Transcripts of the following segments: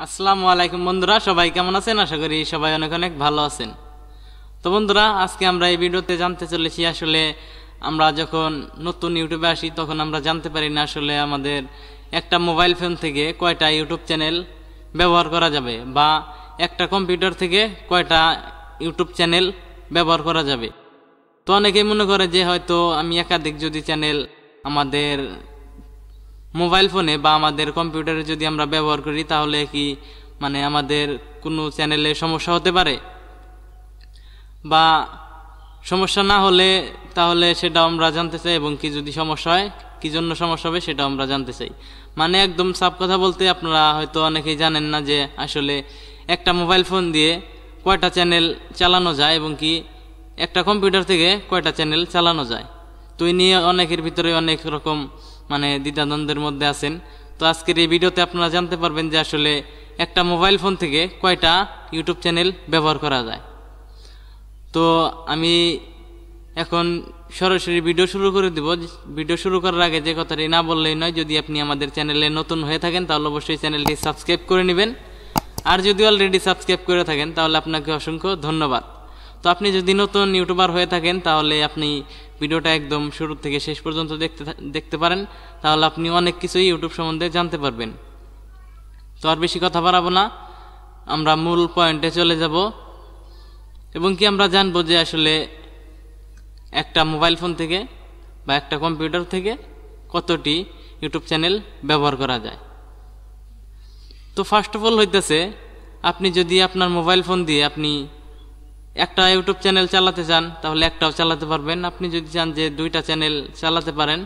আসসালামু আলাইকুম বন্ধুরা, সবাই কেমন আছেন? আশা করি সবাই অনেক অনেক ভালো আছেন। তো বন্ধুরা, আজকে আমরা এই ভিডিওতে জানতে চলেছি আসলে আমরা যখন নতুন ইউটিউবে আসি তখন আমরা জানতে পারি না আসলে আমাদের একটা মোবাইল ফোন থেকে কয়টা ইউটিউব চ্যানেল ব্যবহার করা যাবে, বা একটা কম্পিউটার থেকে কয়টা ইউটিউব চ্যানেল ব্যবহার করা যাবে। তো অনেকেই মনে করে যে হয়তো আমি একাধিক যদি চ্যানেল আমাদের মোবাইল ফোনে বা আমাদের কম্পিউটারে যদি আমরা ব্যবহার করি তাহলে কি আমাদের কোনো চ্যানেলে সমস্যা হতে পারে, বা সমস্যা না হলে তাহলে সেটাও আমরা জানতে চাই, এবং কি যদি সমস্যা হয় কি জন্য সমস্যা হবে সেটাও আমরা জানতে চাই। একদম সাফ কথা বলতে আপনারা হয়তো অনেকেই জানেন না যে আসলে একটা মোবাইল ফোন দিয়ে কয়টা চ্যানেল চালানো যায় এবং কি একটা কম্পিউটার থেকে কয়টা চ্যানেল চালানো যায়। তো এই নিয়ে অনেকের ভিতরে অনেক রকম দ্বিধাদ্বন্দ্বের মধ্যে আছেন। তো আজকের এই ভিডিওতে আপনারা জানতে পারবেন যে আসলে একটা মোবাইল ফোন থেকে কয়টা ইউটিউব চ্যানেল ব্যবহার করা যায়। তো আমি এখন সরাসরি ভিডিও শুরু করে দেব। ভিডিও শুরু করার আগে যে কথাটি না বললেই নয়, যদি আপনি আমাদের চ্যানেলে নতুন হয়ে থাকেন তাহলে অবশ্যই চ্যানেলটি সাবস্ক্রাইব করে নেবেন, আর যদি অলরেডি সাবস্ক্রাইব করে থাকেন তাহলে আপনাকে অসংখ্য ধন্যবাদ। তো আপনি যদি নতুন ইউটিউবার হয়ে থাকেন তাহলে আপনি ভিডিওটা একদম শুরু থেকে শেষ পর্যন্ত দেখতে পারেন, তাহলে আপনি অনেক কিছুই ইউটিউব সম্বন্ধে জানতে পারবেন। তো আর বেশি কথা বাড়াবো না, আমরা মূল পয়েন্টে চলে যাব এবং কি আমরা জানবো যে আসলে একটা মোবাইল ফোন থেকে বা একটা কম্পিউটার থেকে কতটি ইউটিউব চ্যানেল ব্যবহার করা যায়। তো ফার্স্ট অফ অল হইতেছে, আপনি যদি আপনার মোবাইল ফোন দিয়ে আপনি একটা ইউটিউব চ্যানেল চালাতে চান তাহলে একটাও চালাতে পারবেন। আপনি যদি চান যে দুইটা চ্যানেল চালাতে পারেন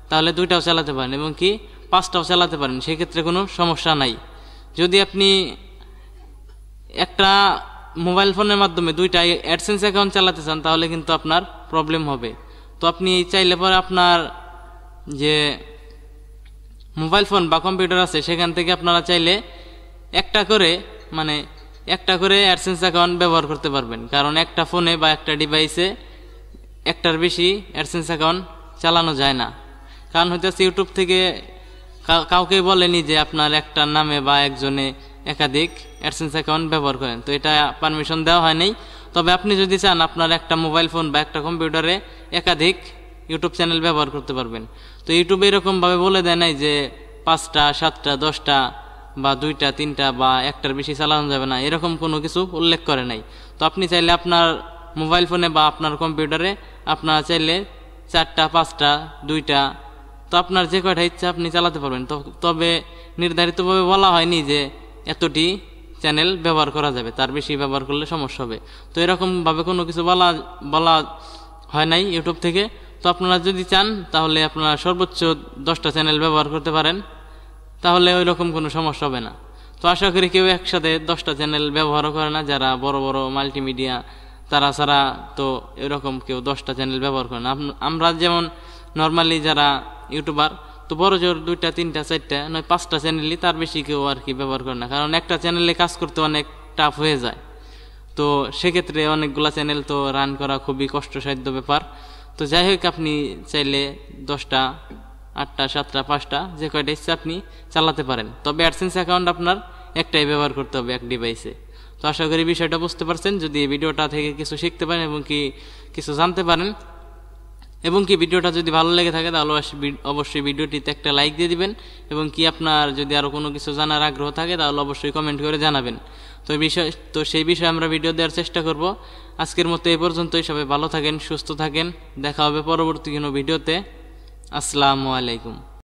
তাহলে দুইটাও চালাতে পারেন, এবং কি পাঁচটাও চালাতে পারেন, সেক্ষেত্রে কোনো সমস্যা নাই। যদি আপনি একটা মোবাইল ফোনের মাধ্যমে দুইটা অ্যাডসেন্স অ্যাকাউন্ট চালাতে চান তাহলে কিন্তু আপনার প্রবলেম হবে। তো আপনি চাইলে পরে আপনার যে মোবাইল ফোন বা কম্পিউটার আছে সেখান থেকে আপনারা চাইলে একটা করে অ্যাডসেন্স অ্যাকাউন্ট ব্যবহার করতে পারবেন, কারণ একটা ফোনে বা একটা ডিভাইসে একটার বেশি অ্যাডসেন্স অ্যাকাউন্ট চালানো যায় না। কারণ হইতেছে ইউটিউব থেকে কাউকে বলেনি যে আপনার একটা নামে বা একজনে একাধিক অ্যাডসেন্স অ্যাকাউন্ট ব্যবহার করেন, তো এটা পারমিশন দেওয়া হয় নাই। তবে আপনি যদি চান আপনার একটা মোবাইল ফোন বা একটা কম্পিউটারে একাধিক ইউটিউব চ্যানেল ব্যবহার করতে পারবেন। তো ইউটিউবে এরকমভাবে বলে দেয় নাই যে 5টা 7টা 10টা বা 2টা 3টা বা একটার বেশি চালানো যাবে না, এরকম কোনো কিছু উল্লেখ করে নাই। তো আপনি চাইলে আপনার মোবাইল ফোনে বা আপনার কম্পিউটারে আপনারা চাইলে 4টা 5টা 2টা, তো আপনার যে কয়টা ইচ্ছা আপনি চালাতে পারবেন। তবে নির্ধারিতভাবে বলা হয়নি যে এতটি চ্যানেল ব্যবহার করা যাবে, তার বেশি ব্যবহার করলে সমস্যা হবে। তো এরকমভাবে কোনো কিছু বলা হয় নাই ইউটিউব থেকে। তো আপনারা যদি চান তাহলে আপনারা সর্বোচ্চ 10টা চ্যানেল ব্যবহার করতে পারেন, তাহলে ওই রকম কোনো সমস্যা হবে না। তো আশা করি কেউ একসাথে 10টা চ্যানেল ব্যবহারও করে না, যারা বড় বড় মাল্টিমিডিয়া তারা ছাড়া তো এরকম কেউ 10টা চ্যানেল ব্যবহার করে না। আমরা যেমন নর্মালি যারা ইউটিউবার, তো বড় জোর 2টা 3টা 4টা নয় 5টা চ্যানেলই, তার বেশি কেউ আর কি ব্যবহার করে না, কারণ একটা চ্যানেলে কাজ করতে অনেক টাফ হয়ে যায়। তো সেক্ষেত্রে অনেকগুলা চ্যানেল তো রান করা খুবই কষ্টসাধ্য ব্যাপার। তো যাই হোক, আপনি চাইলে 10টা 8টা 7টা 5টা যে কয়টা ইচ্ছা আপনি চালাতে পারেন, তবে অ্যাডসেন্স অ্যাকাউন্ট আপনার একটাই ব্যবহার করতে হবে এক ডিভাইসে। তো আশা করি বিষয়টা বুঝতে পারছেন। যদি এই ভিডিওটা থেকে কিছু শিখতে পারেন এবং কি কিছু জানতে পারেন, এবং কি ভিডিওটা যদি ভালো লেগে থাকে তাহলে অবশ্যই ভিডিওটিতে একটা লাইক দিয়ে দিবেন, এবং কি আপনার যদি আরও কোনো কিছু জানার আগ্রহ থাকে তাহলে অবশ্যই কমেন্ট করে জানাবেন। তো সেই বিষয়ে আমরা ভিডিও দেওয়ার চেষ্টা করব। আজকের মতো এই পর্যন্তই। সবাই ভালো থাকেন, সুস্থ থাকেন, দেখা হবে পরবর্তী কোনো ভিডিওতে। আসসালামু আলাইকুম।